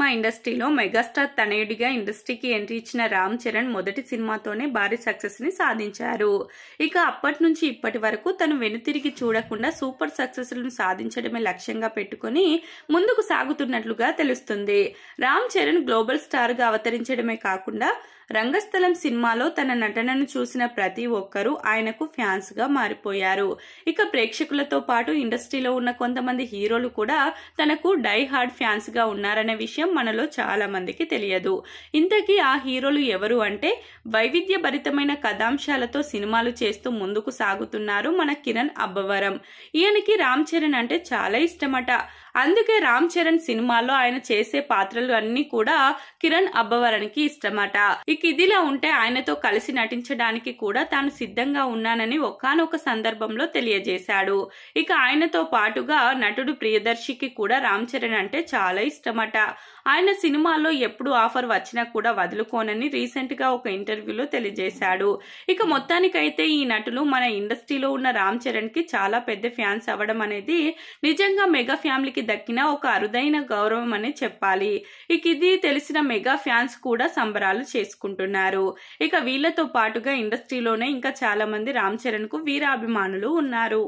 Cinema ఇండస్ట్రీలో megastar తనయుడిగా ఇండస్ట్రీకి entry ఇచ్చిన రామ్ చరణ్ మొదటి సినిమాతోనే భారీ సక్సెస్ ని సాధించారు. ఇక అప్పటి నుంచి ఇప్పటి వరకు తను వెనుతిరిగి చూడకుండా సూపర్ సక్సెస్ లను సాధించడమే లక్ష్యంగా పెట్టుకుని ముందుకు సాగుతున్నట్లుగా తెలుస్తుంది. రామ్ చరణ్ గ్లోబల్ స్టార్ గా అవతరించడమే కాకుండా రంగస్థలం సినిమాలో తన నటనను చూసిన ప్రతి ఒక్కరూ ఆయనకు ఫ్యాన్స్ గా మారిపోయారు. ఇక ప్రేక్షకులతో పాటు ఇండస్ట్రీలో ఉన్న కొంతమంది హీరోలు కూడా తనకు డై హార్డ్ ఫ్యాన్స్ గా ఉన్నారనే విషయం మనలో చాలా మందికి తెలియదు. ఇంతకీ ఆ హీరోలు ఎవరు అంటే వైవిధ్య భరితమైన కథాంశాలతో సినిమాలు చేస్తూ ముందుకు సాగుతున్నారు మన కిరణ్ అబ్బవరం. ఈయనకి రామ్ చరణ్ అంటే చాలా ఇష్టమట. అందుకే రామ్ చరణ్ సినిమాల్లో ఆయన చేసే పాత్రలు అన్ని కూడా కిరణ్ అబ్బవరానికి ఇష్టమట. ఇక ఇదిలా ఉంటే ఆయనతో కలిసి నటించడానికి కూడా తాను సిద్ధంగా ఉన్నానని ఒకానొక సందర్భంలో తెలియజేశాడు. ఇక ఆయనతో పాటుగా నటుడు ప్రియదర్శికి కూడా రామ్ చరణ్ అంటే చాలా ఇష్టమట. ఆయన సినిమాల్లో ఎప్పుడు ఆఫర్ వచ్చినా కూడా వదులుకోనని రీసెంట్ గా ఒక ఇంటర్వ్యూలో తెలియజేశాడు. ఇక మొత్తానికైతే ఈ నటులు మన ఇండస్ట్రీలో ఉన్న రామ్ చరణ్ కి చాలా పెద్ద ఫ్యాన్స్ అవ్వడం అనేది నిజంగా మెగా ఫ్యామిలీకి దక్కిన ఒక అరుదైన గౌరవం అని చెప్పాలి. ఇక ఇది తెలిసిన మెగా ఫ్యాన్స్ కూడా సంబరాలు చేసుకుంటున్నారు. ఇక వీళ్లతో పాటుగా ఇండస్ట్రీలోనే ఇంకా చాలా మంది రామ్ చరణ్ కు వీరాభిమానులు ఉన్నారు.